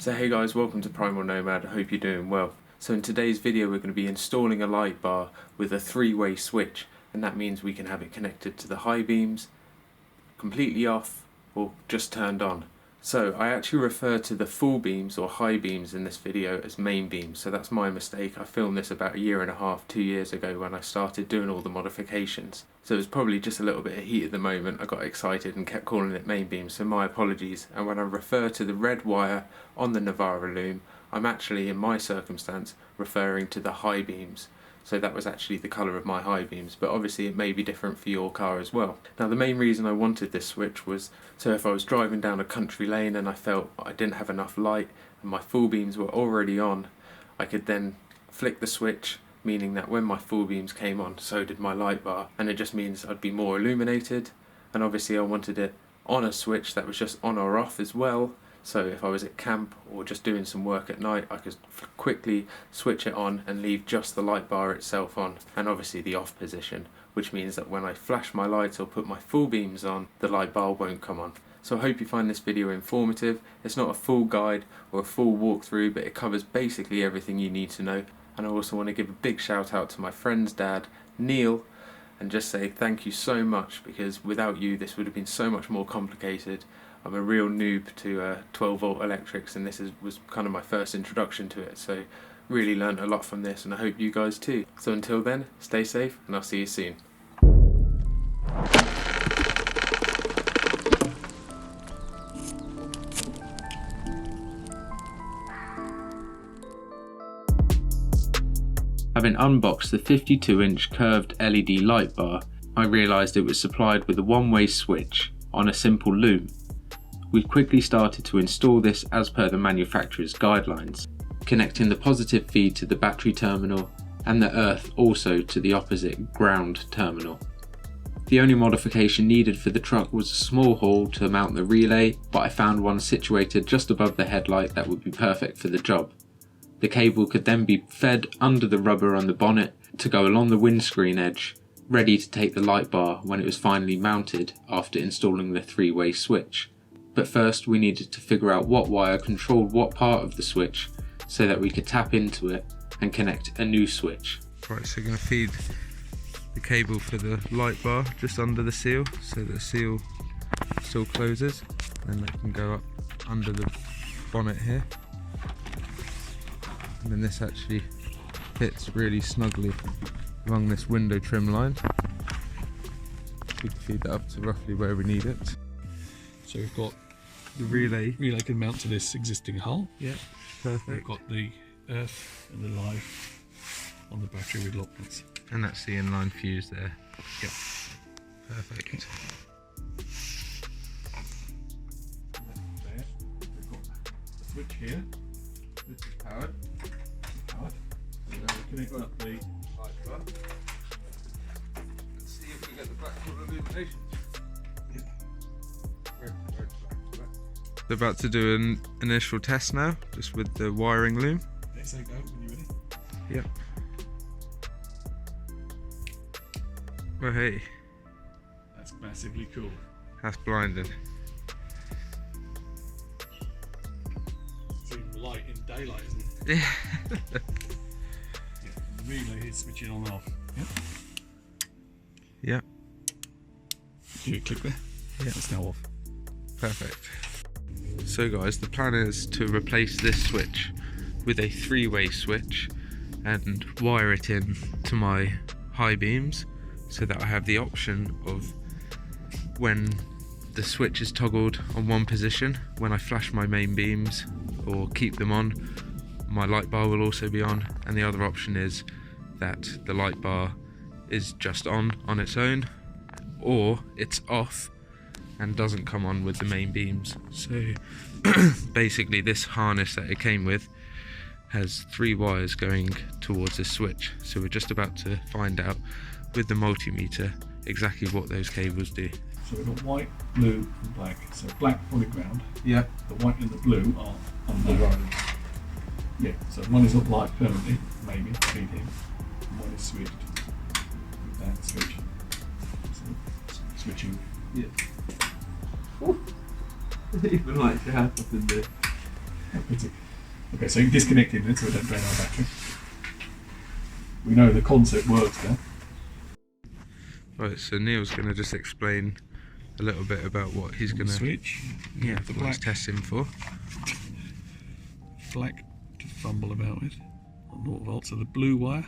So hey guys, welcome to Primal Nomad, I hope you're doing well. So in today's video we're going to be installing a light bar with a three-way switch, and that means we can have it connected to the high beams, completely off, or just turned on. So I actually refer to the full beams or high beams in this video as main beams, so that's my mistake. I filmed this about a year and a half, 2 years ago when I started doing all the modifications. So it's probably just a little bit of heat at the moment. I got excited and kept calling it main beams, so my apologies. And when I refer to the red wire on the Navara loom, I'm actually, in my circumstance, referring to the high beams. So that was actually the colour of my high beams, but obviously it may be different for your car as well. Now the main reason I wanted this switch was so if I was driving down a country lane and I felt I didn't have enough light and my full beams were already on, I could then flick the switch, meaning that when my full beams came on, so did my light bar, and it just means I'd be more illuminated. And obviously I wanted it on a switch that was just on or off as well. So if I was at camp or just doing some work at night, I could quickly switch it on and leave just the light bar itself on, and obviously the off position, which means that when I flash my lights or put my full beams on, the light bar won't come on. So I hope you find this video informative. It's not a full guide or a full walkthrough, but it covers basically everything you need to know. And I also want to give a big shout out to my friend's dad, Neil, and just say thank you so much, because without you this would have been so much more complicated. I'm a real noob to 12 volt electrics, and this was kind of my first introduction to it, so really learned a lot from this, and I hope you guys too. So until then, stay safe and I'll see you soon. Having unboxed the 52-inch curved LED light bar, I realised it was supplied with a one-way switch on a simple loom. We quickly started to install this as per the manufacturer's guidelines, connecting the positive feed to the battery terminal and the earth also to the opposite ground terminal. The only modification needed for the truck was a small hole to mount the relay, but I found one situated just above the headlight that would be perfect for the job. The cable could then be fed under the rubber on the bonnet to go along the windscreen edge, ready to take the light bar when it was finally mounted after installing the three-way switch. But first we needed to figure out what wire controlled what part of the switch so that we could tap into it and connect a new switch. Right, so we're going to feed the cable for the light bar just under the seal so that the seal still closes, and that can go up under the bonnet here. And then this actually fits really snugly along this window trim line. So we can feed that up to roughly where we need it. So we've got the relay can mount to this existing hull. Yeah, perfect. We've got the earth and the live on the battery with lock nuts. And that's the inline fuse there. Yep. Perfect. There, we've got the switch here. This is powered. And then we connect up the light bar. Let's see if we get the black hole illumination. Yep. We're about to do an initial test now, just with the wiring loom. Okay, so go when you're ready. Yep. Well, hey, That's massively cool. that's blinding. It's even light in daylight, isn't it? Yeah. Yeah. And the relay is switching on and off. Yep. Yep. Do you click there? Yeah. It's now off. Perfect. So guys, the plan is to replace this switch with a three-way switch and wire it in to my high beams so that I have the option of, when the switch is toggled on one position, when I flash my main beams or keep them on, my light bar will also be on, and the other option is that the light bar is just on its own, or it's off and doesn't come on with the main beams. So basically this harness that it came with has 3 wires going towards this switch, so we're just about to find out with the multimeter exactly what those cables do. So we've got white, blue and black. So black on the ground. Yeah. The white and the blue are on the road. Yeah, so one is up light permanently, maybe, feed him. And one is switched with that switch. So switching. Yeah. Even like to happen in there. Okay, so you disconnect it then so we don't drain our battery. We know the concept works now. Right, so Neil's going to just explain a little bit about what he's going to switch. Yeah, the what he's testing for. Black to fumble about with on 0 volts. So the blue wire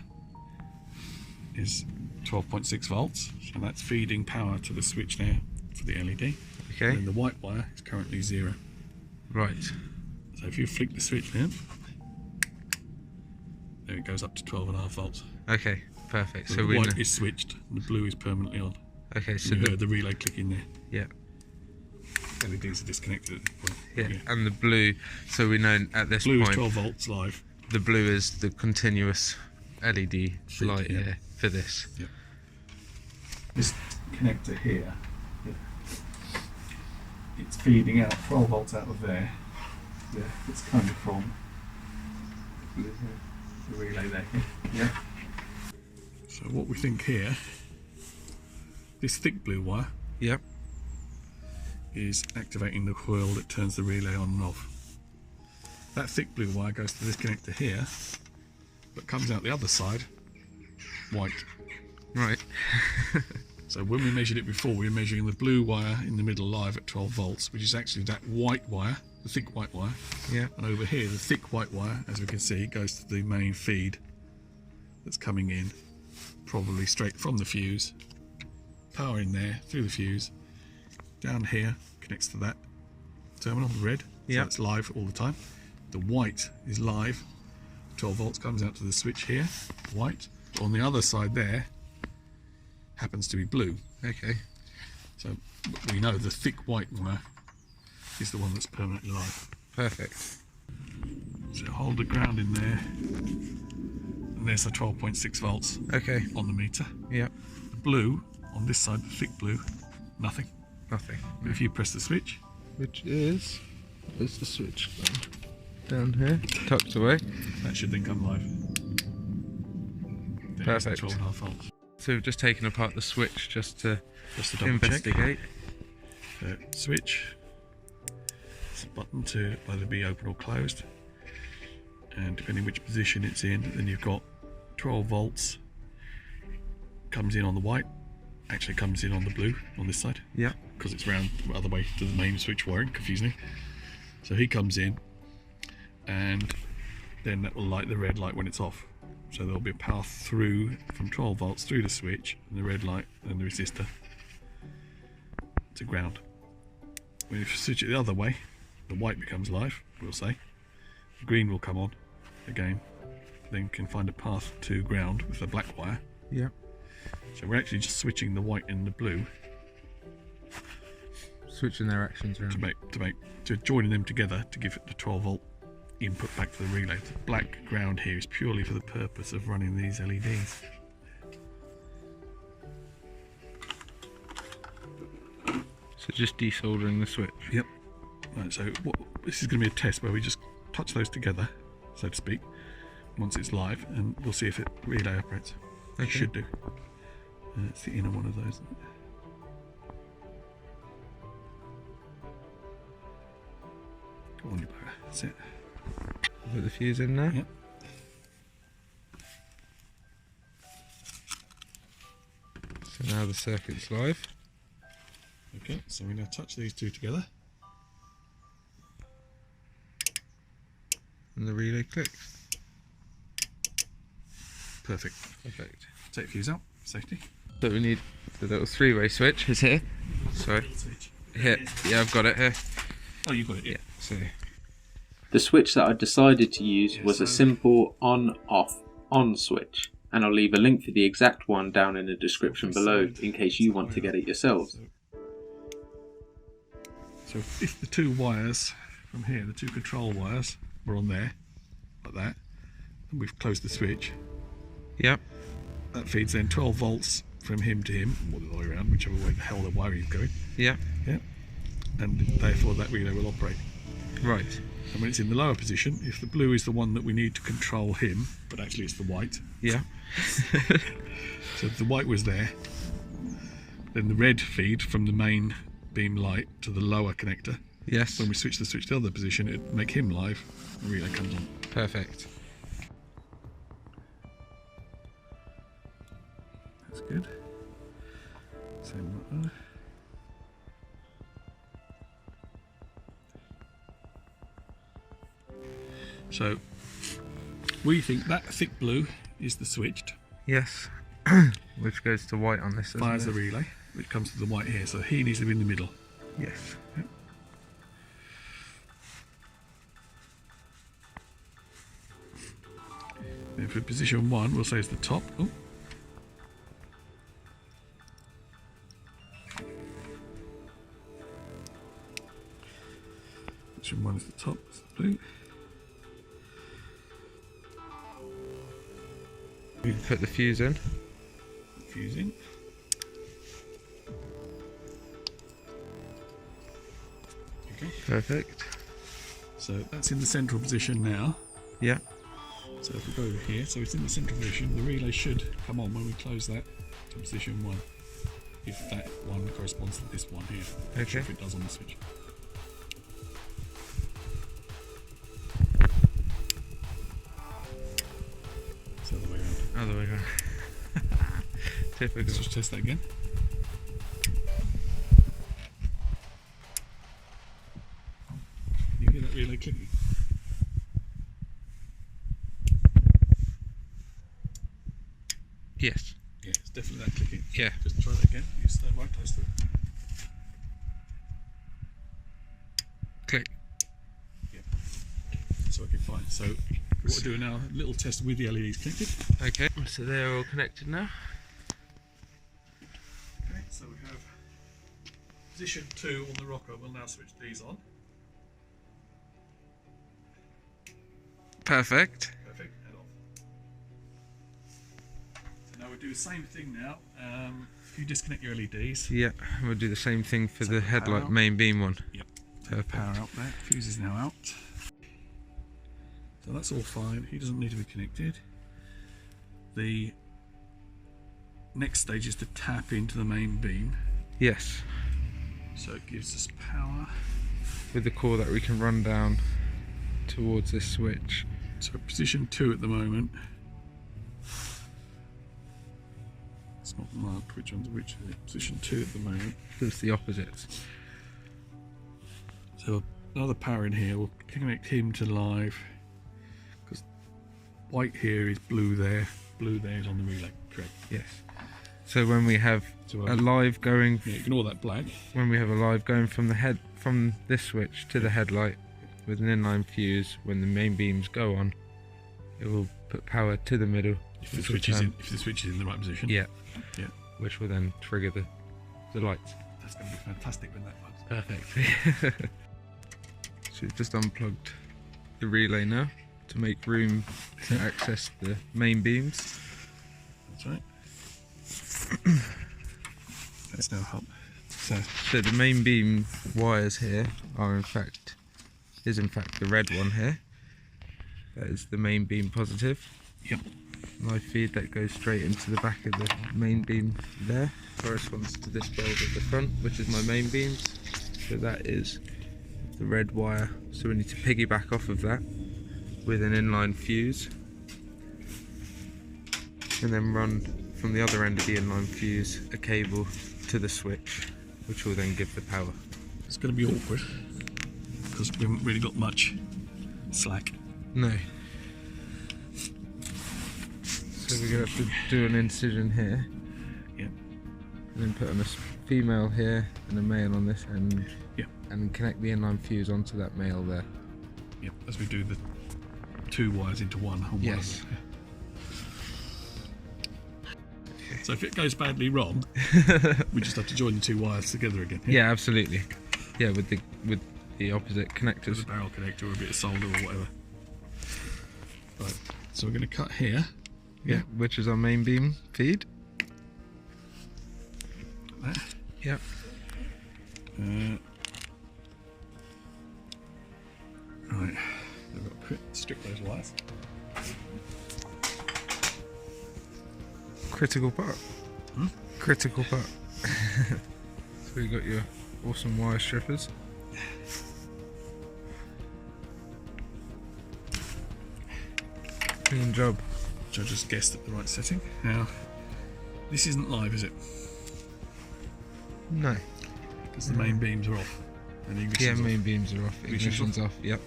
is 12.6 volts, so that's feeding power to the switch there for the LED. Okay. And the white wire is currently 0. Right. So if you flick the switch there it goes up to 12.5 volts. Okay, perfect. So So the we white know. is switched, and the blue is permanently on. Okay, so You heard the relay clicking there. yeah, LEDs are disconnected at this point. yeah, and the blue. So we know at this Blue is point 12 volts live. the blue is the continuous LED Feed, light yeah. here for this. Yeah. This connector here, it's feeding out 12 volts out of there. Yeah, it's coming from the relay there. Yeah. So what we think here, this thick blue wire Yep. is activating the coil that turns the relay on and off. That thick blue wire goes to this connector here, but comes out the other side white. Right. So when we measured it before, we were measuring the blue wire in the middle live at 12 volts, which is actually that white wire, the thick white wire. Yeah. And over here, the thick white wire, as we can see, goes to the main feed that's coming in, probably straight from the fuse. Power in there, through the fuse. Down here, connects to that terminal, the red. Yeah. So it's live all the time. The white is live. 12 volts comes out to the switch here, white. On the other side there, happens to be blue. Okay. So we know the thick white wire is the one that's permanently live. Perfect. So hold the ground in there, and there's a 12.6 volts Okay. on the meter. Yep. The blue on this side, the thick blue, nothing. Nothing. But if you press the switch, Which is the switch down here, tucked away. that should then come live. There's the Perfect. 12.5 volts. So we've just taken apart the switch just to Just to double check. investigate. So switch. It's a button to either be open or closed, and depending which position it's in, then you've got 12 volts comes in on the white, actually comes in on the blue on this side, Yeah. because it's round the other way to the main switch wiring, confusing. So he comes in, and then that will light the red light when it's off. So there'll be a path through from 12 volts through the switch and the red light and the resistor to ground. When you switch it the other way, the white becomes live, we'll say. The green will come on again, then can find a path to ground with the black wire. Yeah. So we're actually just switching the white and the blue Switching their actions around. to joining them together to give it the 12 volt input back to the relay. The black ground here is purely for the purpose of running these LEDs. So just desoldering the switch. Yep. Right, so this is going to be a test where we just touch those together, so to speak, once it's live, and we'll see if it relay operates. Okay. It should do. It's the inner one of those. Go on, you bugger. That's it. Put the fuse in there. Yep. So now the circuit's live. Okay, so we're going to touch these two together. And the relay clicks. Perfect. Perfect. Take fuse out, safety. So we need the little three-way switch is here. Sorry. Switch. Here. Yeah, I've got it here. Oh, you got it, yeah. So The switch that I decided to use was a simple on-off-on switch, and I'll leave a link for the exact one down in the description below in case you want to get it yourselves. So if the two wires from here, the two control wires, were on there, like that, and we've closed the switch, yep. that feeds then 12 volts from him to him, or the other way around, whichever way the hell the wiring is going. Yep. Yeah. And therefore that relay will operate. Right. And when it's in the lower position, if the blue is the one that we need to control him, but actually it's the white. Yeah. So if the white was there, then the red feed from the main beam light to the lower connector Yes. When we switch the switch to the other position, it make him live. The relay comes on. Perfect. That's good. Same like that. So we think that thick blue is the switched. Yes. Which goes to white on this. Fires the relay, which comes to the white here. So he needs to be in the middle. Yes. Yep. Then for position 1, we'll say it's the top. Oh. Position 1 is the top, it's the blue. We put the fuse in. Fuse in. Okay. Perfect. So that's in the central position now. Yeah. So if we go over here, so it's in the central position, the relay should come on when we close that to position 1. If that one corresponds to this one here. Not sure Okay. if it does on the switch. It's the other way around. Other way around. Typical. Let's just test that again. You hear that relay clicking? Yes. Yeah, it's definitely that clicking. Yeah. Just try that again. Use the right close to it. Click. Yeah. It's working fine. So what we're doing now, a little test with the LEDs connected. Okay. So they're all connected now. Okay, so we have position 2 on the rocker. We'll now switch these on. Perfect. Perfect. Head off. So now we do the same thing now. If you disconnect your LEDs. Yeah. We'll do the same thing for So the power headlight out. main beam one. Yep. Perfect. Power out there. Fuse is now out. So that's all fine. He doesn't need to be connected. The next stage is to tap into the main beam. Yes. So it gives us power. With the core that we can run down towards this switch. So position 2 at the moment. It's not marked which one's which. Is it? Position 2 at the moment. It's the opposites. So another power in here. We'll connect him to live. Because white here is blue there. Blue there is on the relay. Correct. Yes. So when we have So a live going, yeah, ignore that black. when we have a live going from this switch to the headlight with an inline fuse, when the main beams go on, it will put power to the middle. If the which switch will is turn- in the right position. Yeah. Yeah. Which will then trigger the lights. That's going to be fantastic when that works. Perfect. So we've just unplugged the relay now to make room to access the main beams. That's right. That's now help. So So the main beam wires here is in fact the red one here. That is the main beam positive. yep. Live feed that goes straight into the back of the main beam there. Corresponds to this bulb at the front, which is my main beams. So that is the red wire. So we need to piggyback off of that with an inline fuse. And then run from the other end of the inline fuse a cable to the switch, which will then give the power. It's going to be awkward because we haven't really got much slack. No. So we're going to have to do an incision here. Yep. And then put on a female here and a male on this end. Yep. And connect the inline fuse onto that male there. Yep. As we do the 2 wires into one. On Yes. One. So if it goes badly wrong, we just have to join the 2 wires together again. Yeah, absolutely. Yeah, with the opposite With connectors. a barrel connector or a bit of solder or whatever. Right. So we're going to cut here. Yeah, which is our main beam feed. There. Yep. Right. I've got to strip those wires. Critical part. Hmm? Critical part. So you got your awesome wire strippers. Clean job. which I just guessed at the right setting. Now, this isn't live, is it? No. Because the main beams are off. And the ignition's Main off. beams are off. Ignition's off. Yep.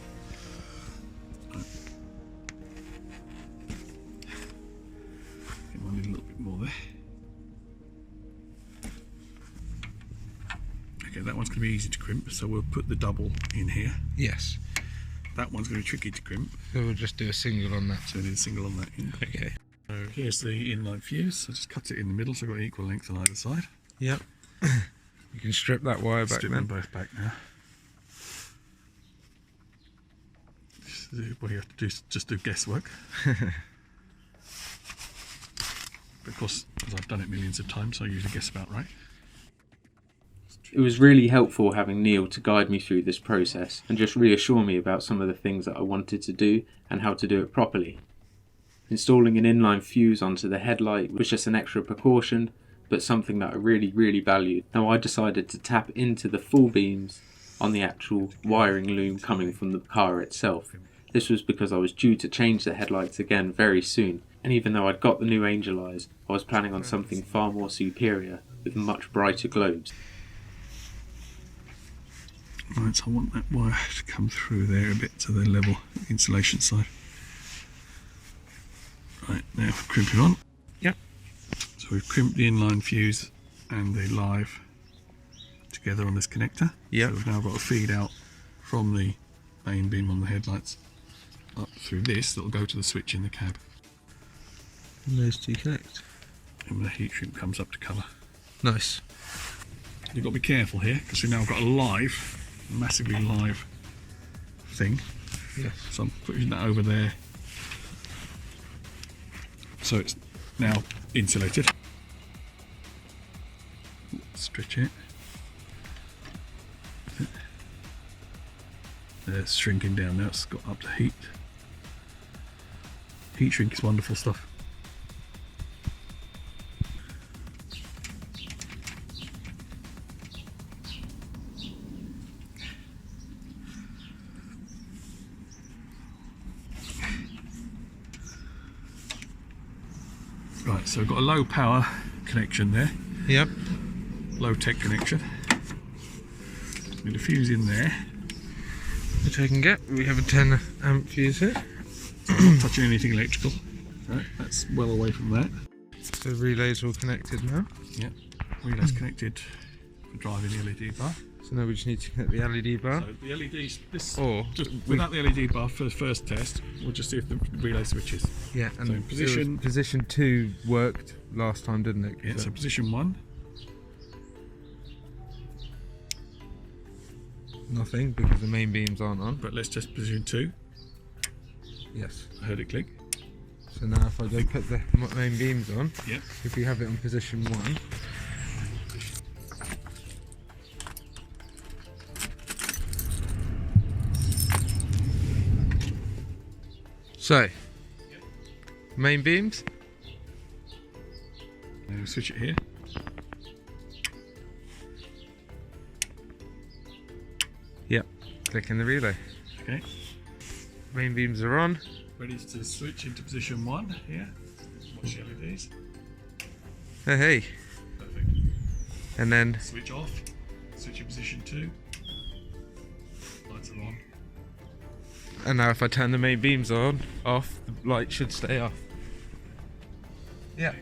I need a little bit more there. Okay, that one's going to be easy to crimp, so we'll put the double in here. Yes. That one's going to be tricky to crimp, So we'll just do a single on that. so we need a single on that. Okay. So here's the inline fuse. So just cut it in the middle, so I've got equal length on either side. Yep. You can strip that wire back Strip then. them both back now. What you have to do is just do guesswork. But of course, as I've done it millions of times, I usually guess about right. It was really helpful having Neil to guide me through this process and just reassure me about some of the things that I wanted to do and how to do it properly. Installing an inline fuse onto the headlight was just an extra precaution, but something that I really valued. Now I decided to tap into the full beams on the actual wiring loom coming from the car itself. This was because I was due to change the headlights again very soon, and even though I'd got the new angel eyes, I was planning on something far more superior with much brighter globes. Right, so I want that wire to come through there a bit to the level insulation side. Right, now crimping on. Yep. So we've crimped the inline fuse and the live together on this connector. Yep. So we've now got a feed out from the main beam on the headlights up through this that'll go to the switch in the cab. And those two connect. And the heat shrink comes up to cover. Nice. You've got to be careful here because we've now got a live, massively live thing. Yes. So I'm putting that over there. So it's now insulated. Stretch it. It's shrinking down now, it's got up to heat. Heat shrink is wonderful stuff. Right, so we've got a low power connection there, Yep. low tech connection. Need a fuse in there. Which I can get. We have a 10 amp fuse here. Not touching anything electrical. Right, that's well away from that. So the relay's all connected now. Yep. Relay's connected for driving the LED bar. So now we just need to connect the LED bar. So the LEDs, this Or just without the LED bar for the first test, we'll just see if the relay switches. yeah, and so position- position 2 worked last time, didn't it? Yeah, so position 1. Nothing because the main beams aren't on. But let's just position 2. Yes. I heard it click. So now if I go put the main beams on, Yep. if we have it on position 1, so main beams, Now we switch it here. yep, clicking the relay. Okay. Main beams are on. Ready to switch into position 1 here. Watch the LEDs. Hey, Perfect. and then Switch off. Switch in position 2. Lights are on. and now if I turn the main beams off, the light should stay off. Yeah.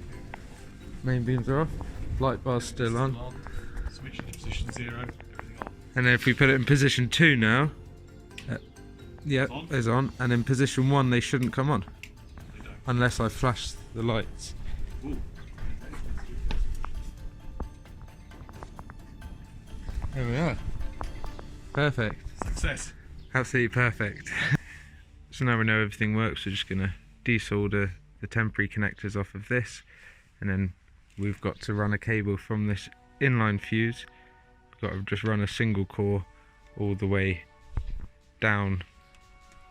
Main beams are off. Light bar's still on. Switch into position 0. Everything on. And then if we put it in position 2 now, yeah, On. it's on. And in position 1 they shouldn't come on They don't. unless I flash the lights. Ooh. There we are. Perfect. Success. Absolutely perfect. So now we know everything works, we're just going to desolder the temporary connectors off of this, and then we've got to run a cable from this inline fuse. We've got to just run a single core all the way down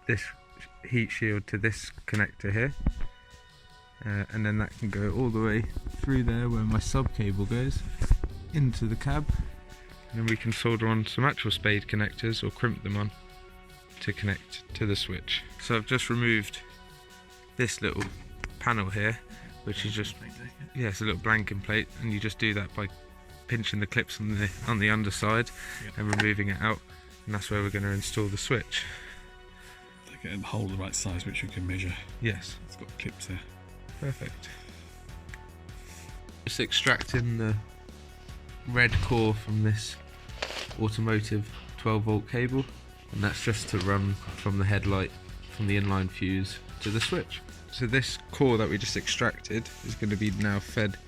this heat shield to this connector here, and then that can go all the way through there where my sub cable goes into the cab, and then we can solder on some actual spade connectors or crimp them on to connect to the switch. So I've just removed this little panel here, which is just, yeah, it's a little blanking plate, and you just do that by pinching the clips on the underside and removing it out, and that's where we're going to install the switch. Get a hole the right size, which you can measure. Yes. It's got clips there. Perfect. Just extracting the red core from this automotive 12 volt cable, and that's just to run from the headlight, from the inline fuse to the switch. So this core that we just extracted is going to be now fed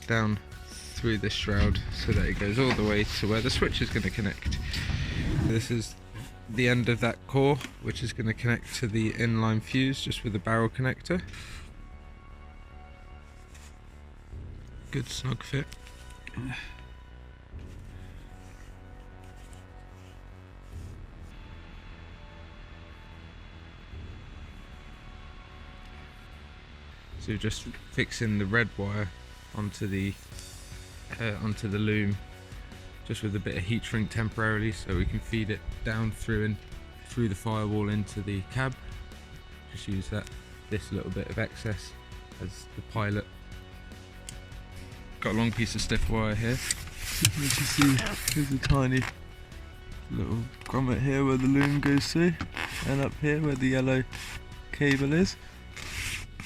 down through this shroud so that it goes all the way to where the switch is going to connect. This is the end of that core, which is going to connect to the inline fuse just with a barrel connector. Good snug fit. So just fixing the red wire onto the loom, just with a bit of heat shrink temporarily, so we can feed it down through the firewall into the cab. Just use this little bit of excess as the pilot. Got a long piece of stiff wire here. As you see, there's a tiny little grommet here where the loom goes through, and up here where the yellow cable is.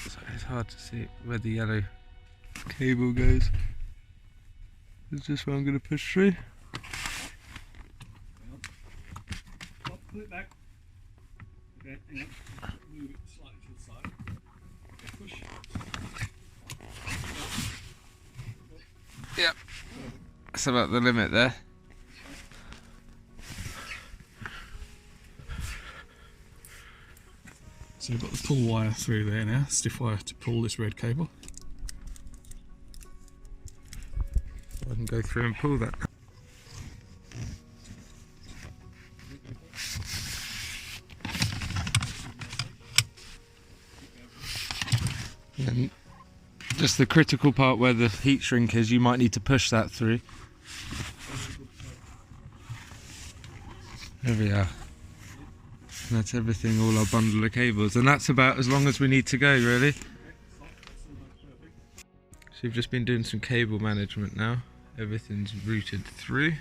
So it's hard to see where the yellow cable goes. It's just where I'm going to push through. Pull it back. Okay, hang on. Move it slightly to the side. Okay, push. Yep. That's about the limit there. So we've got the pull wire through there now, stiff wire to pull this red cable. I can go through and pull that. And just the critical part where the heat shrink is, you might need to push that through. There we are. And that's everything, all our bundle of cables, and that's about as long as we need to go, really. So we've just been doing some cable management now. Everything's routed through,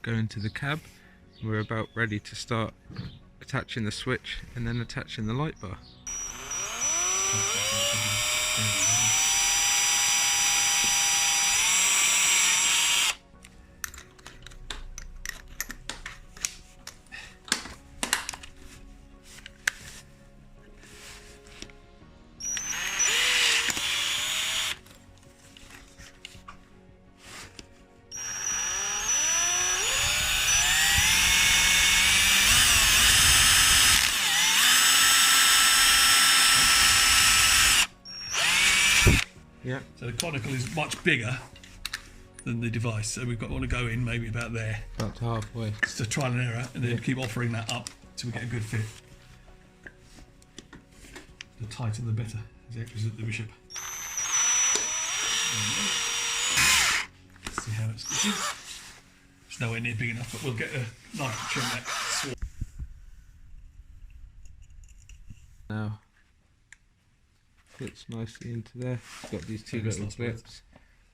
going to the cab. We're about ready to start attaching the switch and then attaching the light bar. Yeah. So the conical is much bigger than the device, so we've got to go in maybe about there. About halfway. Just a trial and error, and then keep offering that up till we get a good fit. The tighter the better, as the actors at the bishop. Let's see how it stitches. It's nowhere near big enough, but we'll get a knife to trim that sword. Now fits nicely into there. It's got these two little clips.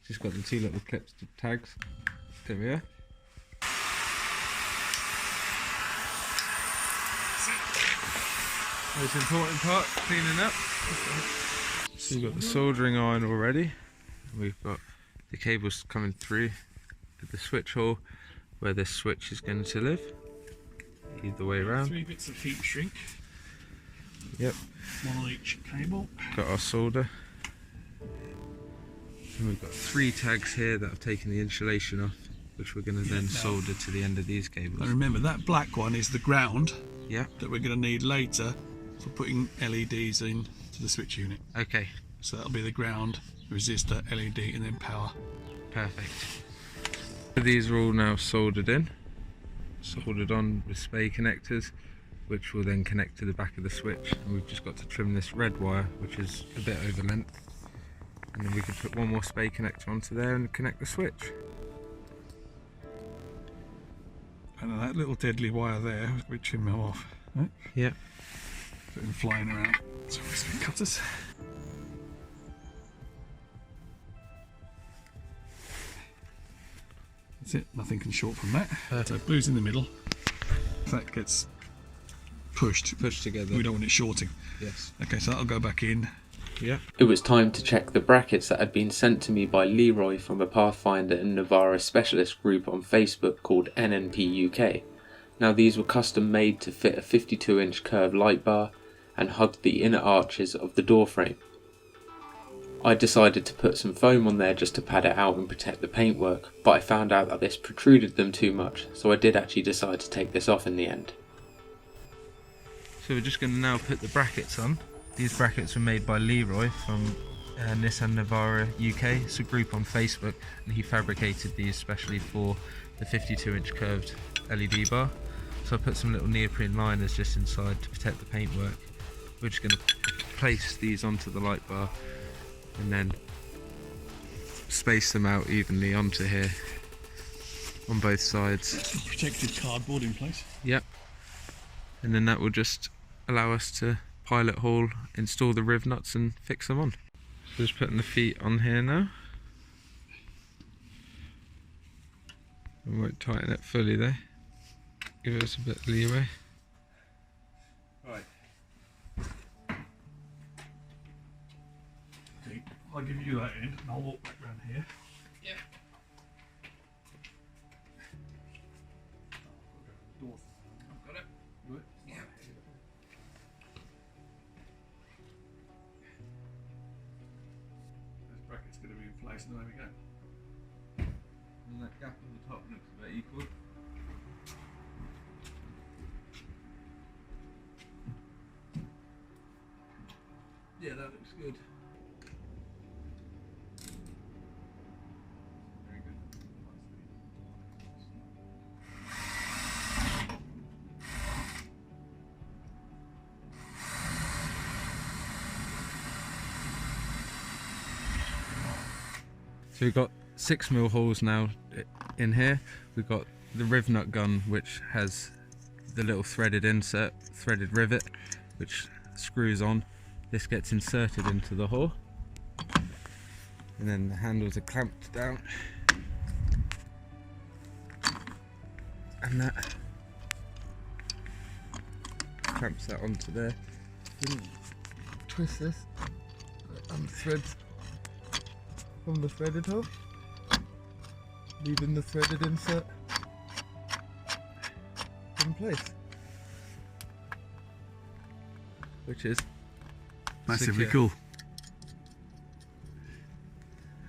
Just got the two little clips to tags. There we are. Most important part, cleaning up. So you've got the soldering iron already. We've got the cables coming through the switch hole where this switch is going to live. Either way around. 3 bits of heat shrink. Yep. One on each cable. Got our solder. And we've got 3 tags here that have taken the insulation off, which we're going to then solder to the end of these cables. Now remember, that black one is the ground Yeah. that we're going to need later for putting LEDs in to the switch unit. Okay. So that'll be the ground, resistor, LED, and then power. Perfect. These are all now soldered in, soldered on with spay connectors, which will then connect to the back of the switch. And we've just got to trim this red wire, which is a bit over length, and then we can put one more spay connector onto there and connect the switch. And that little deadly wire there, we trim them off. Right? Yeah. Put them flying around. So we're some cutters. That's it, nothing can short from that. So blue's in the middle. If that gets pushed together. We don't want it shorting. Yes. Okay, so that'll go back in. Yeah. It was time to check the brackets that had been sent to me by Leroy from a Pathfinder and Navara specialist group on Facebook called NNP UK. Now these were custom made to fit a 52-inch curved light bar and hugged the inner arches of the door frame. I decided to put some foam on there just to pad it out and protect the paintwork, but I found out that this protruded them too much, so I did actually decide to take this off in the end. So we're just going to now put the brackets on. These brackets were made by Leroy from Nissan Navara UK. It's a group on Facebook, and he fabricated these especially for the 52-inch curved LED bar. So I put some little neoprene liners just inside to protect the paintwork. We're just going to place these onto the light bar and then space them out evenly onto here on both sides. Protected cardboard in place. Yep. And then that will just allow us to pilot haul, install the riv nuts and fix them on. So just putting the feet on here now. I won't tighten it fully though. Give us a bit of leeway. Right. Okay, I'll give you that end and I'll walk back around here. Yeah. I've got it. Do it. Yeah. This bracket's going to be in place and away we go. And that gap on the top looks about equal. Yeah, that looks good. Very good. So we've got 6mm holes now in here. We've got the riv nut gun, which has the little threaded insert, threaded rivet, which screws on. This gets inserted into the hole, and then the handles are clamped down, and that clamps that onto there. Then twist this, unthread from the threaded hole, leaving the threaded insert in place, which is Massively secure. cool.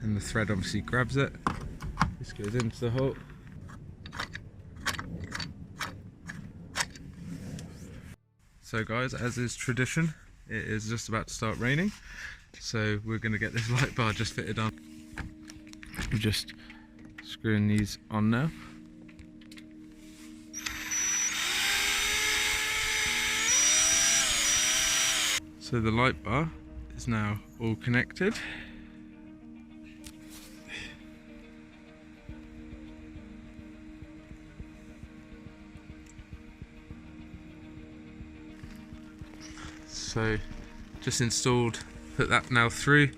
And the thread obviously grabs it. This goes into the hole. So guys, as is tradition, it is just about to start raining. So we're going to get this light bar just fitted on. We're just screwing these on now. So the light bar is now all connected. So just installed, put that now through.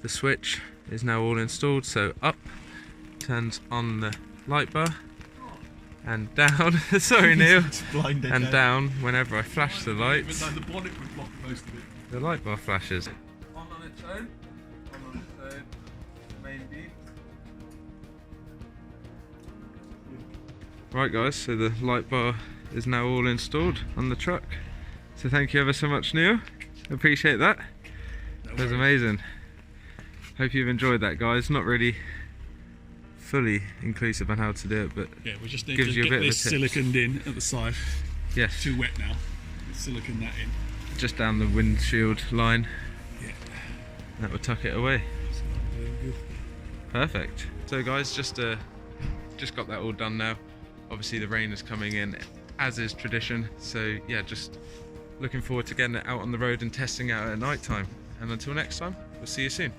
The switch is now all installed, so up turns on the light bar and down, sorry Neil, and down whenever I flash the lights. Even though the bonnet would block most of it. The light bar flashes. On its own, on its own, main beam. Right guys, so the light bar is now all installed on the truck. So thank you ever so much Neil, appreciate that. That was amazing. Hope you've enjoyed that guys, not really fully inclusive on how to do it, but yeah, we just need gives to you a get bit this of a tip. siliconed in at the side. Yes, Too wet now. Silicon that in. just down the windshield line. Yeah. That would tuck it away. Good. Perfect. So guys, just got that all done now. Obviously the rain is coming in, as is tradition. So yeah, just looking forward to getting it out on the road and testing it out at night time. And until next time, we'll see you soon.